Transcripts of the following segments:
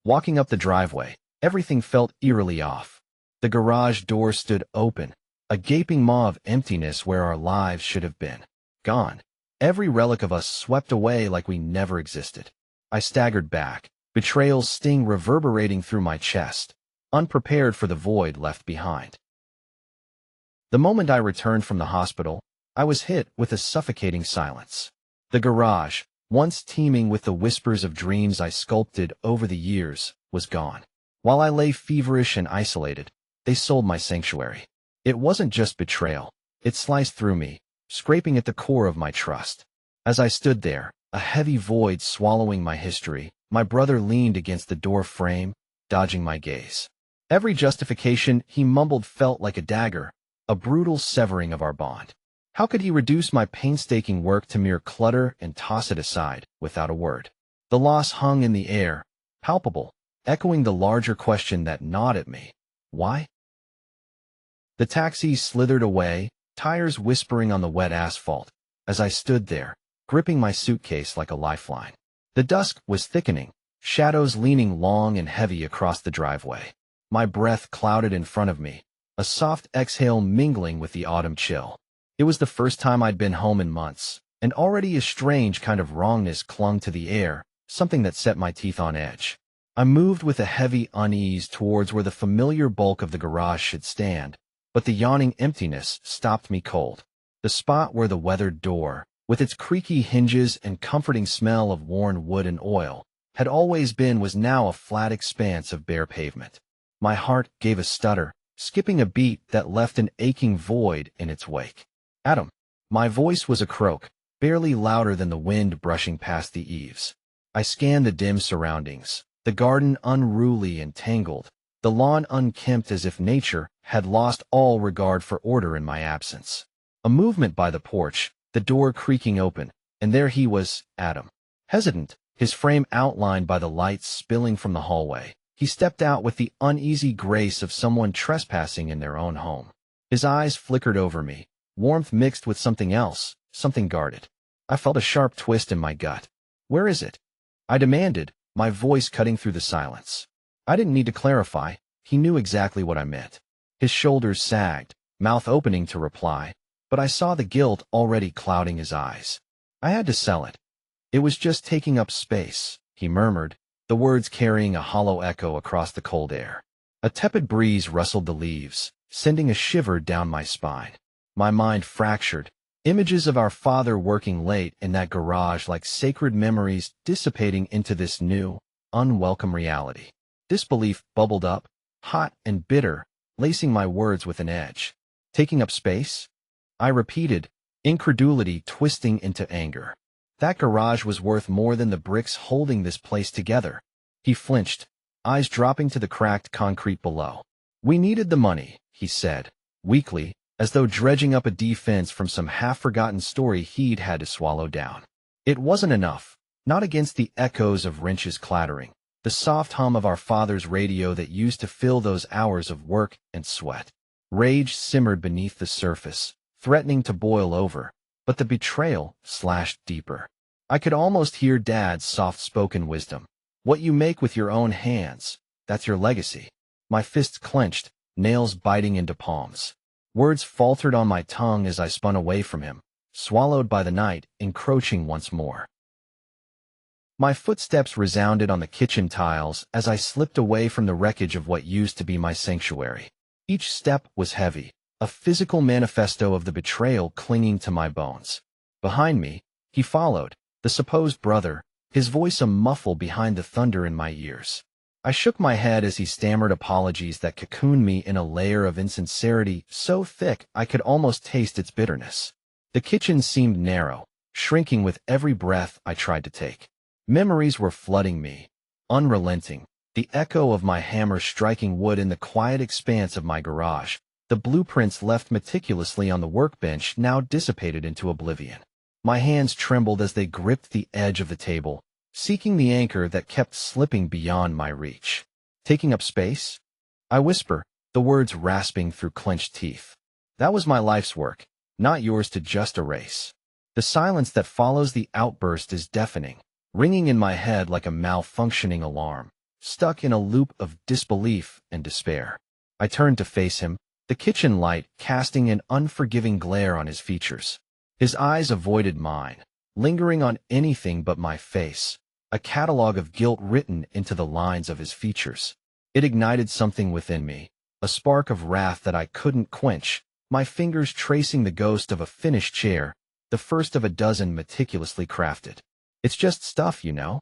Walking up the driveway, everything felt eerily off. The garage door stood open, a gaping maw of emptiness where our lives should have been. Gone. Every relic of us swept away like we never existed. I staggered back, betrayal's sting reverberating through my chest, unprepared for the void left behind. The moment I returned from the hospital, I was hit with a suffocating silence. The garage, once teeming with the whispers of dreams I sculpted over the years, was gone. While I lay feverish and isolated, they sold my sanctuary. It wasn't just betrayal. It sliced through me, scraping at the core of my trust. As I stood there, a heavy void swallowing my history, my brother leaned against the door frame, dodging my gaze. Every justification he mumbled felt like a dagger, a brutal severing of our bond. How could he reduce my painstaking work to mere clutter and toss it aside, without a word? The loss hung in the air, palpable, echoing the larger question that gnawed at me. Why? The taxi slithered away, tires whispering on the wet asphalt, as I stood there, gripping my suitcase like a lifeline. The dusk was thickening, shadows leaning long and heavy across the driveway. My breath clouded in front of me, a soft exhale mingling with the autumn chill. It was the first time I'd been home in months, and already a strange kind of wrongness clung to the air, something that set my teeth on edge. I moved with a heavy unease towards where the familiar bulk of the garage should stand, but the yawning emptiness stopped me cold. The spot where the weathered door, with its creaky hinges and comforting smell of worn wood and oil, had always been was now a flat expanse of bare pavement. My heart gave a stutter, skipping a beat that left an aching void in its wake. Adam. My voice was a croak, barely louder than the wind brushing past the eaves. I scanned the dim surroundings, the garden unruly and tangled, the lawn unkempt as if nature had lost all regard for order in my absence. A movement by the porch, the door creaking open, and there he was, Adam. Hesitant, his frame outlined by the lights spilling from the hallway, he stepped out with the uneasy grace of someone trespassing in their own home. His eyes flickered over me, warmth mixed with something else, something guarded. I felt a sharp twist in my gut. Where is it? I demanded, my voice cutting through the silence. I didn't need to clarify, he knew exactly what I meant. His shoulders sagged, mouth opening to reply, but I saw the guilt already clouding his eyes. I had to sell it. It was just taking up space, he murmured, the words carrying a hollow echo across the cold air. A tepid breeze rustled the leaves, sending a shiver down my spine. My mind fractured, images of our father working late in that garage like sacred memories dissipating into this new, unwelcome reality. Disbelief bubbled up, hot and bitter, lacing my words with an edge. Taking up space? I repeated, incredulity twisting into anger. That garage was worth more than the bricks holding this place together. He flinched, eyes dropping to the cracked concrete below. We needed the money, he said, weakly, as though dredging up a defense from some half-forgotten story he'd had to swallow down. It wasn't enough, not against the echoes of wrenches clattering, the soft hum of our father's radio that used to fill those hours of work and sweat. Rage simmered beneath the surface, threatening to boil over, but the betrayal slashed deeper. I could almost hear Dad's soft-spoken wisdom. What you make with your own hands, that's your legacy. My fists clenched, nails biting into palms. Words faltered on my tongue as I spun away from him, swallowed by the night, encroaching once more. My footsteps resounded on the kitchen tiles as I slipped away from the wreckage of what used to be my sanctuary. Each step was heavy, a physical manifesto of the betrayal clinging to my bones. Behind me, he followed, the supposed brother, his voice a muffle behind the thunder in my ears. I shook my head as he stammered apologies that cocooned me in a layer of insincerity so thick I could almost taste its bitterness. The kitchen seemed narrow, shrinking with every breath I tried to take. Memories were flooding me, unrelenting, the echo of my hammer striking wood in the quiet expanse of my garage, the blueprints left meticulously on the workbench now dissipated into oblivion. My hands trembled as they gripped the edge of the table, seeking the anchor that kept slipping beyond my reach. Taking up space? I whisper, the words rasping through clenched teeth. That was my life's work, not yours to just erase. The silence that follows the outburst is deafening, ringing in my head like a malfunctioning alarm. stuck in a loop of disbelief and despair. I turned to face him, the kitchen light casting an unforgiving glare on his features. His eyes avoided mine, lingering on anything but my face, a catalog of guilt written into the lines of his features. It ignited something within me, a spark of wrath that I couldn't quench, my fingers tracing the ghost of a finished chair, the first of a dozen meticulously crafted. It's just stuff, you know.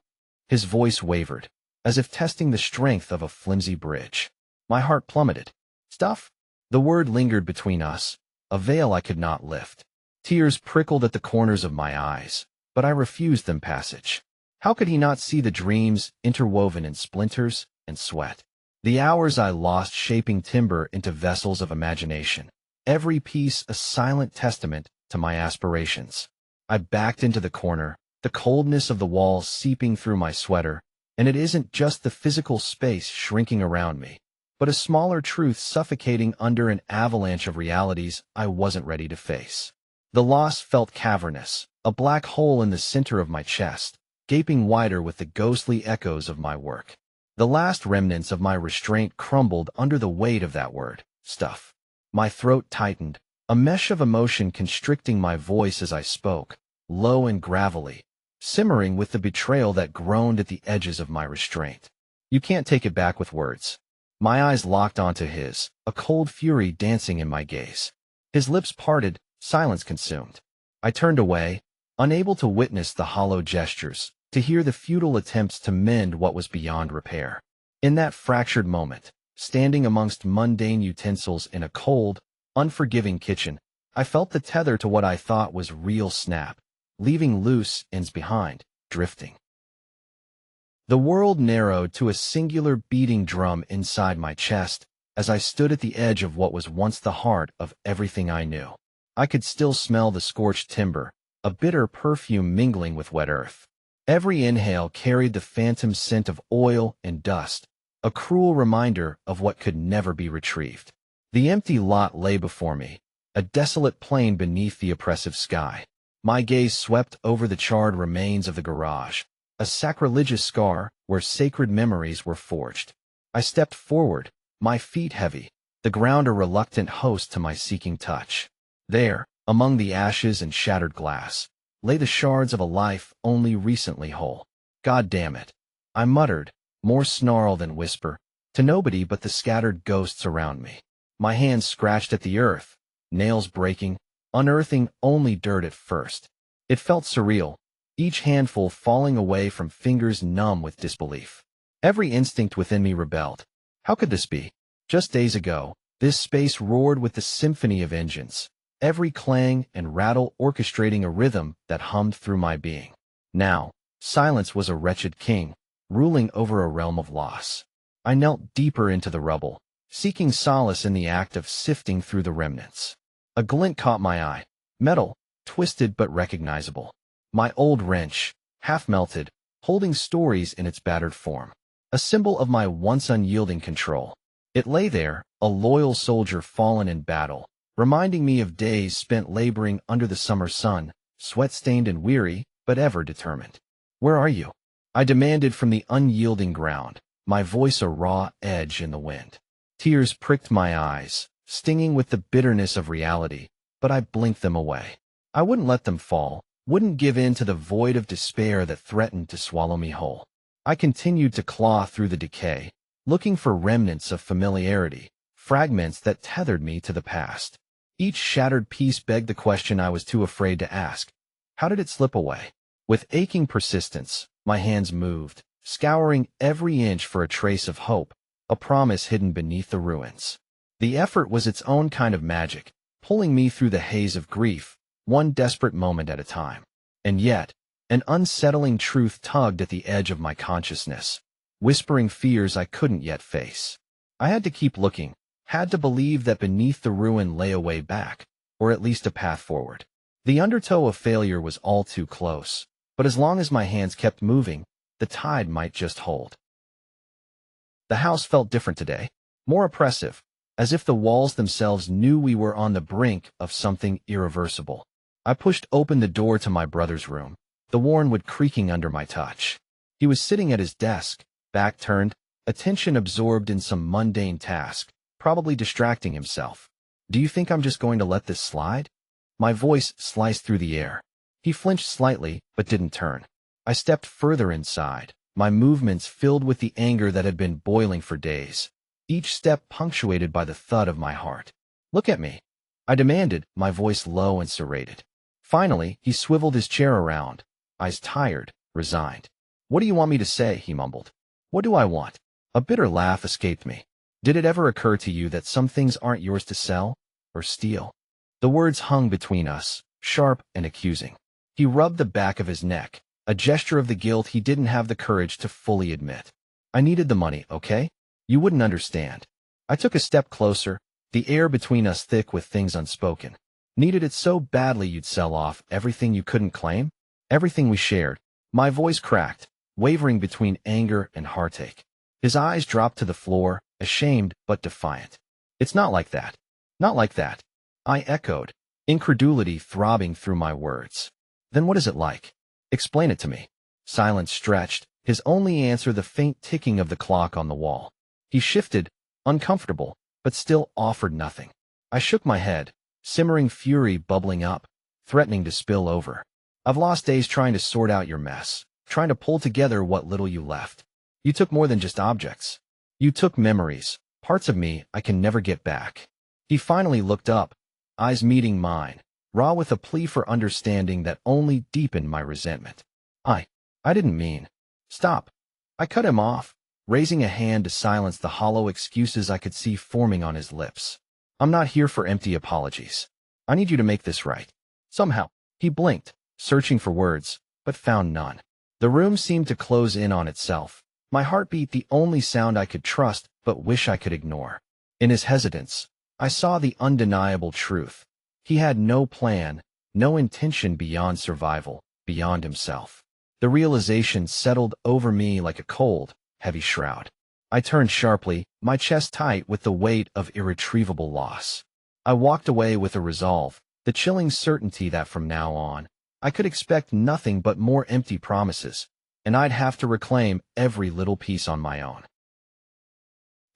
His voice wavered, as if testing the strength of a flimsy bridge. My heart plummeted. Stuff? The word lingered between us, a veil I could not lift. Tears prickled at the corners of my eyes, but I refused them passage. How could he not see the dreams interwoven in splinters and sweat? The hours I lost shaping timber into vessels of imagination, every piece a silent testament to my aspirations. I backed into the corner, the coldness of the walls seeping through my sweater, and it isn't just the physical space shrinking around me, but a smaller truth suffocating under an avalanche of realities I wasn't ready to face. The loss felt cavernous, a black hole in the center of my chest, gaping wider with the ghostly echoes of my work. The last remnants of my restraint crumbled under the weight of that word, stuff. My throat tightened, a mesh of emotion constricting my voice as I spoke, low and gravelly, simmering with the betrayal that groaned at the edges of my restraint. You can't take it back with words. My eyes locked onto his, a cold fury dancing in my gaze. His lips parted, silence consumed. I turned away, unable to witness the hollow gestures, to hear the futile attempts to mend what was beyond repair. In that fractured moment, standing amongst mundane utensils in a cold, unforgiving kitchen, I felt the tether to what I thought was real snap, leaving loose ends behind, drifting. The world narrowed to a singular beating drum inside my chest as I stood at the edge of what was once the heart of everything I knew. I could still smell the scorched timber, a bitter perfume mingling with wet earth. Every inhale carried the phantom scent of oil and dust, a cruel reminder of what could never be retrieved. The empty lot lay before me, a desolate plain beneath the oppressive sky. My gaze swept over the charred remains of the garage, a sacrilegious scar where sacred memories were forged. I stepped forward, my feet heavy, the ground a reluctant host to my seeking touch. There, among the ashes and shattered glass, lay the shards of a life only recently whole. God damn it, I muttered, more snarl than whisper, to nobody but the scattered ghosts around me. My hands scratched at the earth, nails breaking, unearthing only dirt at first. It felt surreal, each handful falling away from fingers numb with disbelief. Every instinct within me rebelled. How could this be? Just days ago, this space roared with the symphony of engines, every clang and rattle orchestrating a rhythm that hummed through my being. Now, silence was a wretched king, ruling over a realm of loss. I knelt deeper into the rubble, seeking solace in the act of sifting through the remnants. A glint caught my eye, metal, twisted but recognizable. My old wrench, half melted, holding stories in its battered form. A symbol of my once unyielding control. It lay there, a loyal soldier fallen in battle, reminding me of days spent laboring under the summer sun, sweat-stained and weary, but ever determined. Where are you? I demanded from the unyielding ground, my voice a raw edge in the wind. Tears pricked my eyes, stinging with the bitterness of reality, but I blinked them away. I wouldn't let them fall, wouldn't give in to the void of despair that threatened to swallow me whole. I continued to claw through the decay, looking for remnants of familiarity, fragments that tethered me to the past. Each shattered piece begged the question I was too afraid to ask. How did it slip away? With aching persistence, my hands moved, scouring every inch for a trace of hope, a promise hidden beneath the ruins. The effort was its own kind of magic, pulling me through the haze of grief, one desperate moment at a time. And yet, an unsettling truth tugged at the edge of my consciousness, whispering fears I couldn't yet face. I had to keep looking, had to believe that beneath the ruin lay a way back, or at least a path forward. The undertow of failure was all too close, but as long as my hands kept moving, the tide might just hold. The house felt different today, more oppressive, as if the walls themselves knew we were on the brink of something irreversible. I pushed open the door to my brother's room, the worn wood creaking under my touch. He was sitting at his desk, back turned, attention absorbed in some mundane task, probably distracting himself. Do you think I'm just going to let this slide? My voice sliced through the air. He flinched slightly, but didn't turn. I stepped further inside, my movements filled with the anger that had been boiling for days, each step punctuated by the thud of my heart. Look at me, I demanded, my voice low and serrated. Finally, he swiveled his chair around, eyes tired, resigned. What do you want me to say? He mumbled. What do I want? A bitter laugh escaped me. Did it ever occur to you that some things aren't yours to sell or steal? The words hung between us, sharp and accusing. He rubbed the back of his neck, a gesture of the guilt he didn't have the courage to fully admit. I needed the money, okay? You wouldn't understand. I took a step closer, the air between us thick with things unspoken. Needed it so badly you'd sell off everything you couldn't claim? Everything we shared. My voice cracked, wavering between anger and heartache. His eyes dropped to the floor, ashamed but defiant. It's not like that. Not like that. I echoed, incredulity throbbing through my words. Then what is it like? Explain it to me. Silence stretched, his only answer the faint ticking of the clock on the wall. He shifted, uncomfortable, but still offered nothing. I shook my head, simmering fury bubbling up, threatening to spill over. I've lost days trying to sort out your mess, trying to pull together what little you left. You took more than just objects. You took memories, parts of me I can never get back. He finally looked up, eyes meeting mine, raw with a plea for understanding that only deepened my resentment. I didn't mean. Stop. I cut him off, raising a hand to silence the hollow excuses I could see forming on his lips. I'm not here for empty apologies. I need you to make this right. Somehow. He blinked, searching for words, but found none. The room seemed to close in on itself, my heartbeat the only sound I could trust but wish I could ignore. In his hesitance, I saw the undeniable truth. He had no plan, no intention beyond survival, beyond himself. The realization settled over me like a cold, heavy shroud. I turned sharply, my chest tight with the weight of irretrievable loss. I walked away with a resolve, the chilling certainty that from now on, I could expect nothing but more empty promises, and I'd have to reclaim every little piece on my own.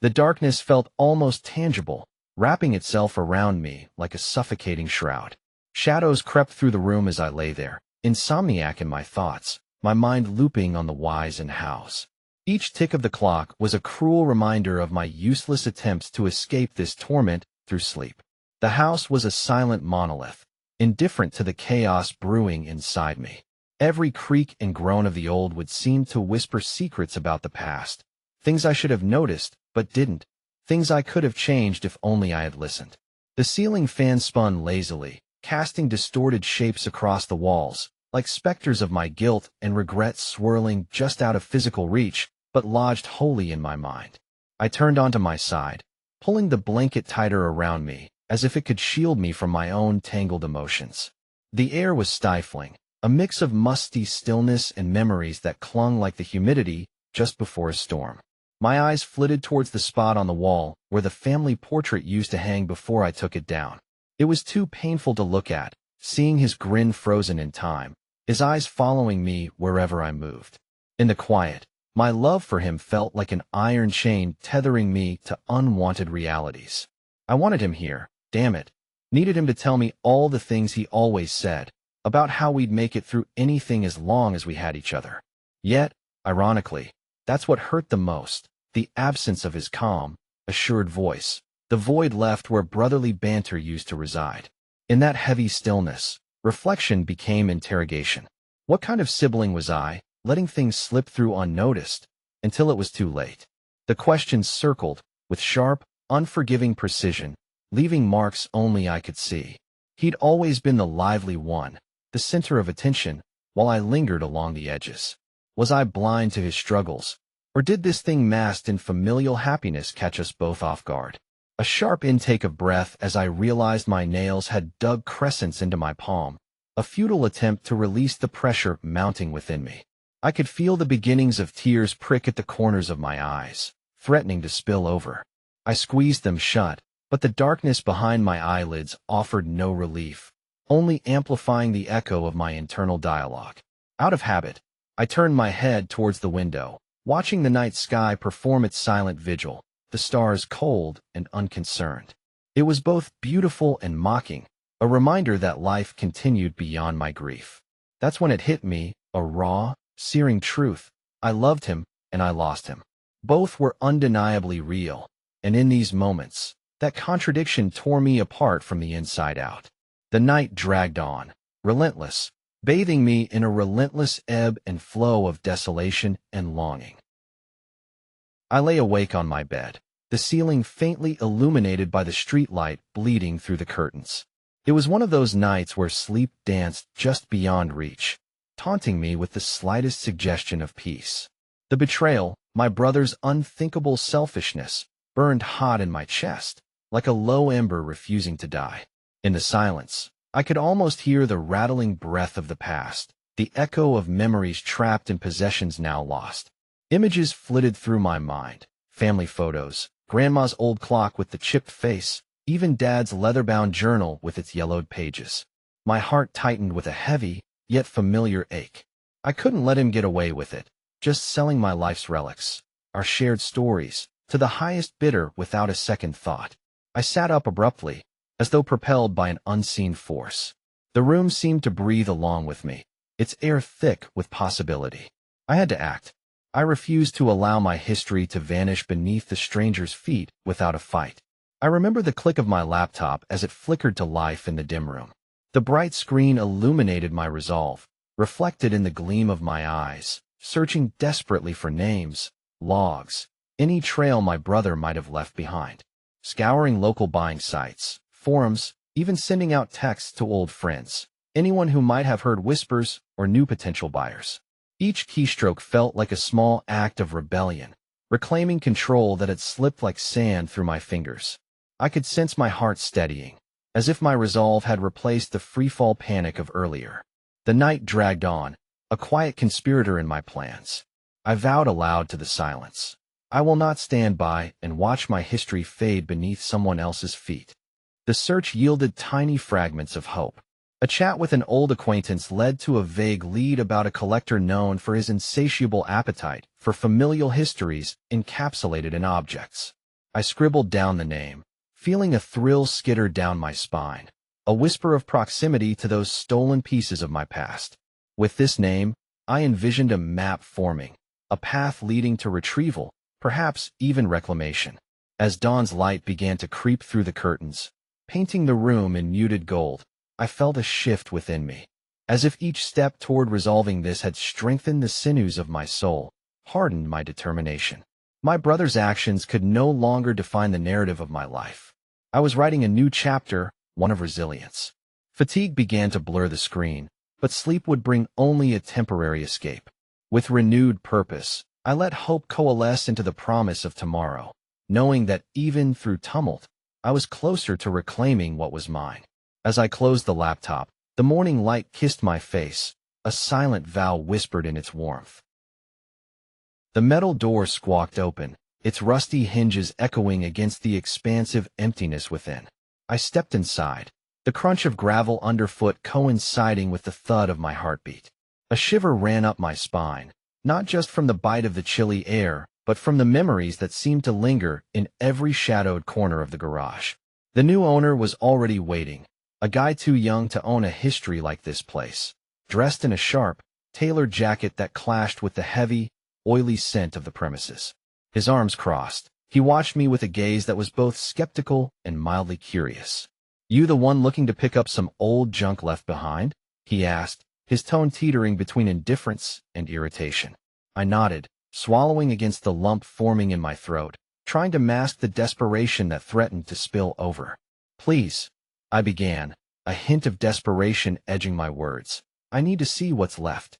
The darkness felt almost tangible, wrapping itself around me like a suffocating shroud. Shadows crept through the room as I lay there, insomniac in my thoughts, my mind looping on the whys and hows. Each tick of the clock was a cruel reminder of my useless attempts to escape this torment through sleep. The house was a silent monolith, indifferent to the chaos brewing inside me. Every creak and groan of the old would seem to whisper secrets about the past, things I should have noticed, but didn't, things I could have changed if only I had listened. The ceiling fan spun lazily, casting distorted shapes across the walls, like specters of my guilt and regret swirling just out of physical reach, but lodged wholly in my mind. I turned onto my side, pulling the blanket tighter around me, as if it could shield me from my own tangled emotions. The air was stifling, a mix of musty stillness and memories that clung like the humidity just before a storm. My eyes flitted towards the spot on the wall where the family portrait used to hang before I took it down. It was too painful to look at, seeing his grin frozen in time, his eyes following me wherever I moved. In the quiet, my love for him felt like an iron chain tethering me to unwanted realities. I wanted him here, damn it. Needed him to tell me all the things he always said, about how we'd make it through anything as long as we had each other. Yet, ironically, that's what hurt the most, the absence of his calm, assured voice, the void left where brotherly banter used to reside. In that heavy stillness, reflection became interrogation. What kind of sibling was I, letting things slip through unnoticed, until it was too late? The questions circled, with sharp, unforgiving precision, leaving marks only I could see. He'd always been the lively one, the center of attention, while I lingered along the edges. Was I blind to his struggles, or did this thing masked in familial happiness catch us both off guard? A sharp intake of breath as I realized my nails had dug crescents into my palm, a futile attempt to release the pressure mounting within me. I could feel the beginnings of tears prick at the corners of my eyes, threatening to spill over. I squeezed them shut, but the darkness behind my eyelids offered no relief, only amplifying the echo of my internal dialogue. Out of habit, I turned my head towards the window, watching the night sky perform its silent vigil, the stars cold and unconcerned. It was both beautiful and mocking, a reminder that life continued beyond my grief. That's when it hit me, a raw, searing truth. I loved him, and I lost him. Both were undeniably real, and in these moments, that contradiction tore me apart from the inside out. The night dragged on, relentless, bathing me in a relentless ebb and flow of desolation and longing. I lay awake on my bed, the ceiling faintly illuminated by the streetlight bleeding through the curtains. It was one of those nights where sleep danced just beyond reach, taunting me with the slightest suggestion of peace. The betrayal, my brother's unthinkable selfishness, burned hot in my chest, like a low ember refusing to die. In the silence, I could almost hear the rattling breath of the past, the echo of memories trapped in possessions now lost. Images flitted through my mind, family photos, grandma's old clock with the chipped face, even Dad's leather-bound journal with its yellowed pages. My heart tightened with a heavy, yet familiar ache. I couldn't let him get away with it, just selling my life's relics, our shared stories, to the highest bidder without a second thought. I sat up abruptly, as though propelled by an unseen force. The room seemed to breathe along with me, its air thick with possibility. I had to act. I refused to allow my history to vanish beneath the stranger's feet without a fight. I remember the click of my laptop as it flickered to life in the dim room. The bright screen illuminated my resolve, reflected in the gleam of my eyes, searching desperately for names, logs, any trail my brother might have left behind. Scouring local buying sites, forums, even sending out texts to old friends, anyone who might have heard whispers or knew potential buyers. Each keystroke felt like a small act of rebellion, reclaiming control that had slipped like sand through my fingers. I could sense my heart steadying, as if my resolve had replaced the freefall panic of earlier. The night dragged on, a quiet conspirator in my plans. I vowed aloud to the silence. I will not stand by and watch my history fade beneath someone else's feet. The search yielded tiny fragments of hope. A chat with an old acquaintance led to a vague lead about a collector known for his insatiable appetite for familial histories encapsulated in objects. I scribbled down the name, feeling a thrill skitter down my spine, a whisper of proximity to those stolen pieces of my past. With this name, I envisioned a map forming, a path leading to retrieval, perhaps even reclamation. As dawn's light began to creep through the curtains, painting the room in muted gold, I felt a shift within me, as if each step toward resolving this had strengthened the sinews of my soul, hardened my determination. My brother's actions could no longer define the narrative of my life. I was writing a new chapter, one of resilience. Fatigue began to blur the screen, but sleep would bring only a temporary escape. With renewed purpose, I let hope coalesce into the promise of tomorrow, knowing that even through tumult, I was closer to reclaiming what was mine. As I closed the laptop, the morning light kissed my face, a silent vow whispered in its warmth. The metal door squawked open, its rusty hinges echoing against the expansive emptiness within. I stepped inside, the crunch of gravel underfoot coinciding with the thud of my heartbeat. A shiver ran up my spine, not just from the bite of the chilly air, but from the memories that seemed to linger in every shadowed corner of the garage. The new owner was already waiting, a guy too young to own a history like this place, dressed in a sharp, tailored jacket that clashed with the heavy, oily scent of the premises. His arms crossed, he watched me with a gaze that was both skeptical and mildly curious. "You the one looking to pick up some old junk left behind?" he asked, his tone teetering between indifference and irritation. I nodded, swallowing against the lump forming in my throat, trying to mask the desperation that threatened to spill over. "Please," I began, a hint of desperation edging my words. "I need to see what's left."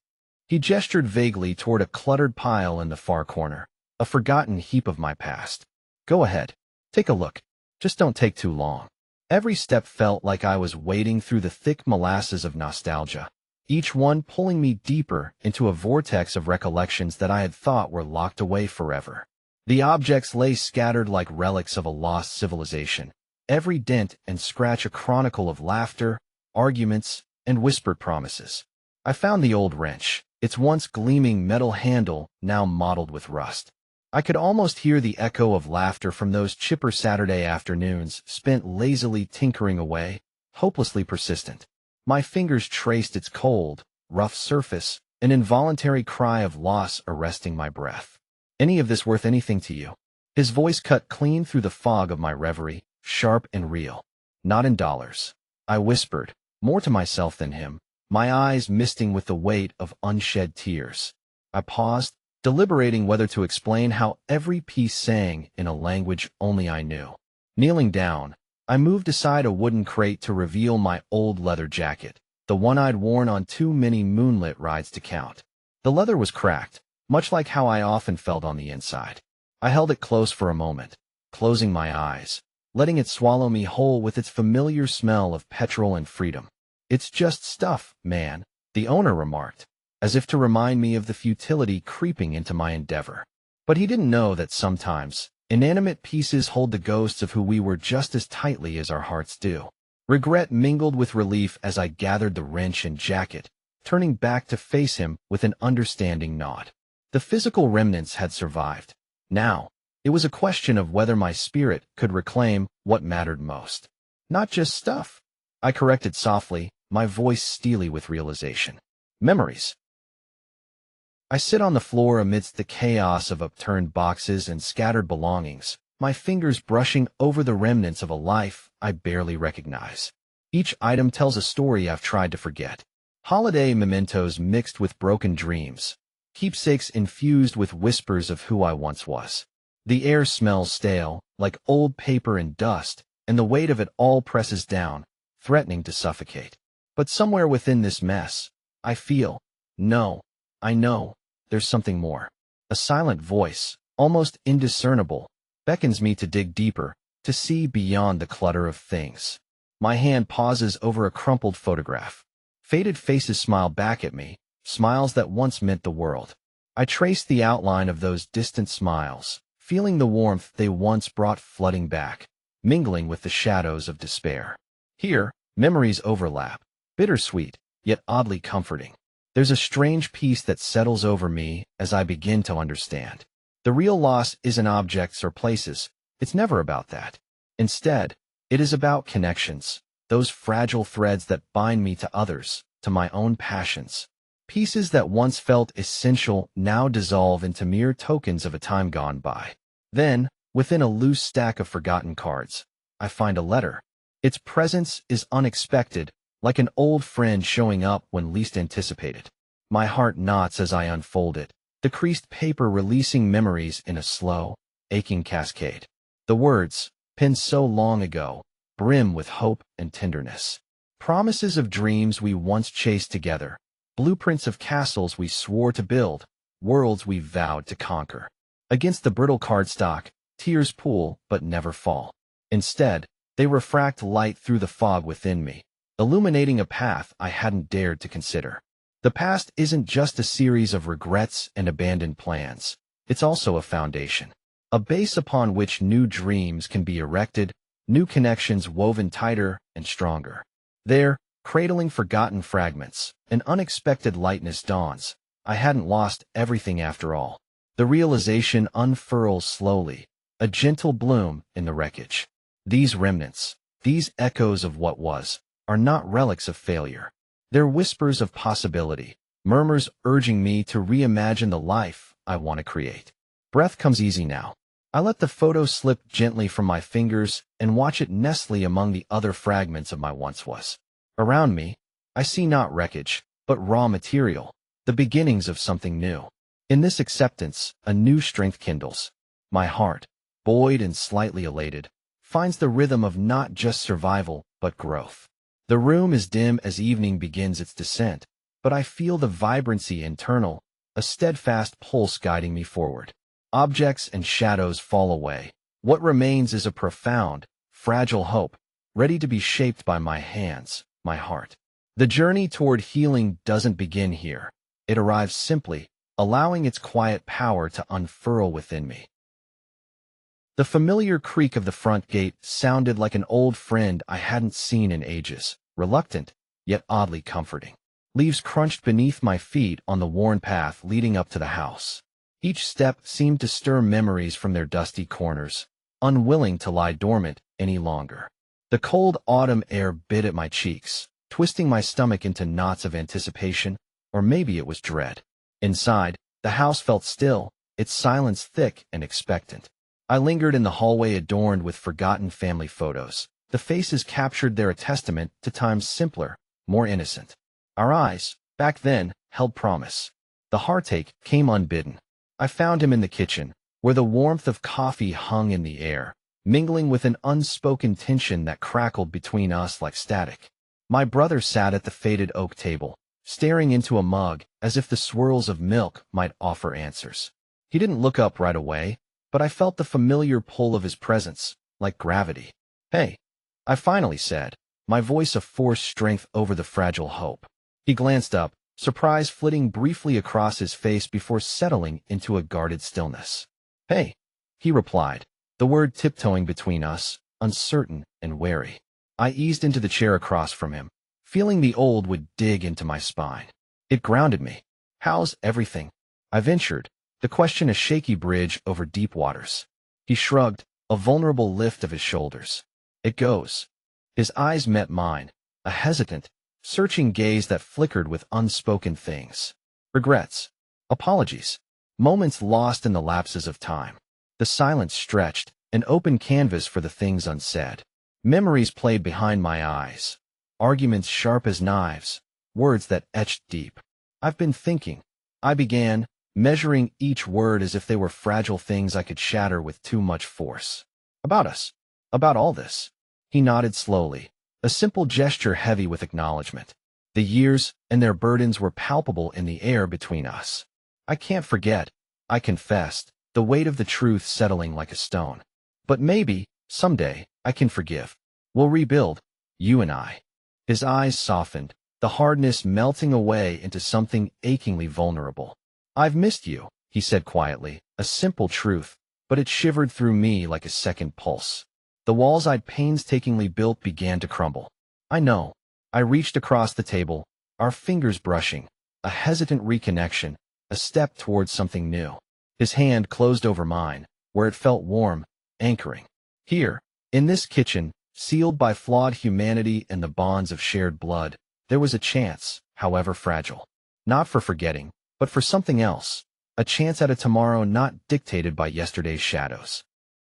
He gestured vaguely toward a cluttered pile in the far corner, a forgotten heap of my past. "Go ahead. Take a look. Just don't take too long." Every step felt like I was wading through the thick molasses of nostalgia, each one pulling me deeper into a vortex of recollections that I had thought were locked away forever. The objects lay scattered like relics of a lost civilization, every dent and scratch a chronicle of laughter, arguments, and whispered promises. I found the old wrench, its once gleaming metal handle now mottled with rust. I could almost hear the echo of laughter from those chipper Saturday afternoons spent lazily tinkering away, hopelessly persistent. My fingers traced its cold, rough surface, an involuntary cry of loss arresting my breath. Any of this worth anything to you? His voice cut clean through the fog of my reverie, sharp and real. Not in dollars, I whispered, more to myself than him, my eyes misting with the weight of unshed tears. I paused, deliberating whether to explain how every piece sang in a language only I knew. Kneeling down, I moved aside a wooden crate to reveal my old leather jacket, the one I'd worn on too many moonlit rides to count. The leather was cracked, much like how I often felt on the inside. I held it close for a moment, closing my eyes, letting it swallow me whole with its familiar smell of petrol and freedom. "It's just stuff, man," the owner remarked, as if to remind me of the futility creeping into my endeavor. But he didn't know that sometimes, inanimate pieces hold the ghosts of who we were just as tightly as our hearts do. Regret mingled with relief as I gathered the wrench and jacket, turning back to face him with an understanding nod. The physical remnants had survived. Now, it was a question of whether my spirit could reclaim what mattered most. "Not just stuff," I corrected softly, my voice steely with realization. "Memories." I sit on the floor amidst the chaos of upturned boxes and scattered belongings, my fingers brushing over the remnants of a life I barely recognize. Each item tells a story I've tried to forget. Holiday mementos mixed with broken dreams. Keepsakes infused with whispers of who I once was. The air smells stale, like old paper and dust, and the weight of it all presses down, threatening to suffocate. But somewhere within this mess, I know, there's something more. A silent voice, almost indiscernible, beckons me to dig deeper, to see beyond the clutter of things. My hand pauses over a crumpled photograph. Faded faces smile back at me, smiles that once meant the world. I trace the outline of those distant smiles, feeling the warmth they once brought flooding back, mingling with the shadows of despair. Here, memories overlap, bittersweet, yet oddly comforting. There's a strange peace that settles over me as I begin to understand. The real loss isn't objects or places. It's never about that. Instead, it is about connections, those fragile threads that bind me to others, to my own passions. Pieces that once felt essential now dissolve into mere tokens of a time gone by. Then, within a loose stack of forgotten cards, I find a letter. Its presence is unexpected, like an old friend showing up when least anticipated. My heart knots as I unfold it, the creased paper releasing memories in a slow, aching cascade. The words, penned so long ago, brim with hope and tenderness. Promises of dreams we once chased together, blueprints of castles we swore to build, worlds we vowed to conquer. Against the brittle cardstock, tears pool but never fall. Instead, they refract light through the fog within me, illuminating a path I hadn't dared to consider. The past isn't just a series of regrets and abandoned plans. It's also a foundation, a base upon which new dreams can be erected, new connections woven tighter and stronger. There, cradling forgotten fragments, an unexpected lightness dawns. I hadn't lost everything after all. The realization unfurls slowly, a gentle bloom in the wreckage. These remnants, these echoes of what was, are not relics of failure. They're whispers of possibility, murmurs urging me to reimagine the life I want to create. Breath comes easy now. I let the photo slip gently from my fingers and watch it nestle among the other fragments of my once was. Around me, I see not wreckage, but raw material, the beginnings of something new. In this acceptance, a new strength kindles. My heart, buoyed and slightly elated, finds the rhythm of not just survival, but growth. The room is dim as evening begins its descent, but I feel the vibrancy internal, a steadfast pulse guiding me forward. Objects and shadows fall away. What remains is a profound, fragile hope, ready to be shaped by my hands, my heart. The journey toward healing doesn't begin here. It arrives simply, allowing its quiet power to unfurl within me. The familiar creak of the front gate sounded like an old friend I hadn't seen in ages, reluctant, yet oddly comforting. Leaves crunched beneath my feet on the worn path leading up to the house. Each step seemed to stir memories from their dusty corners, unwilling to lie dormant any longer. The cold autumn air bit at my cheeks, twisting my stomach into knots of anticipation, or maybe it was dread. Inside, the house felt still, its silence thick and expectant. I lingered in the hallway adorned with forgotten family photos. The faces captured there, a testament to times simpler, more innocent. Our eyes, back then, held promise. The heartache came unbidden. I found him in the kitchen, where the warmth of coffee hung in the air, mingling with an unspoken tension that crackled between us like static. My brother sat at the faded oak table, staring into a mug as if the swirls of milk might offer answers. He didn't look up right away, but I felt the familiar pull of his presence, like gravity. "Hey," I finally said, my voice a forced strength over the fragile hope. He glanced up, surprise flitting briefly across his face before settling into a guarded stillness. "Hey," he replied, the word tiptoeing between us, uncertain and wary. I eased into the chair across from him, feeling the old would dig into my spine. It grounded me. "How's everything?" I ventured, the question a shaky bridge over deep waters. He shrugged, a vulnerable lift of his shoulders. "It goes." His eyes met mine, a hesitant, searching gaze that flickered with unspoken things. Regrets. Apologies. Moments lost in the lapses of time. The silence stretched, an open canvas for the things unsaid. Memories played behind my eyes. Arguments sharp as knives. Words that etched deep. "I've been thinking," I began, measuring each word as if they were fragile things I could shatter with too much force. "About us. About all this." He nodded slowly, a simple gesture heavy with acknowledgement. The years and their burdens were palpable in the air between us. "I can't forget," I confessed, the weight of the truth settling like a stone. "But maybe, someday, I can forgive. We'll rebuild, you and I." His eyes softened, the hardness melting away into something achingly vulnerable. "I've missed you," he said quietly, a simple truth, but it shivered through me like a second pulse. The walls I'd painstakingly built began to crumble. "I know." I reached across the table, our fingers brushing, a hesitant reconnection, a step towards something new. His hand closed over mine, where it felt warm, anchoring. Here, in this kitchen, sealed by flawed humanity and the bonds of shared blood, there was a chance, however fragile. Not for forgetting, but for something else. A chance at a tomorrow not dictated by yesterday's shadows.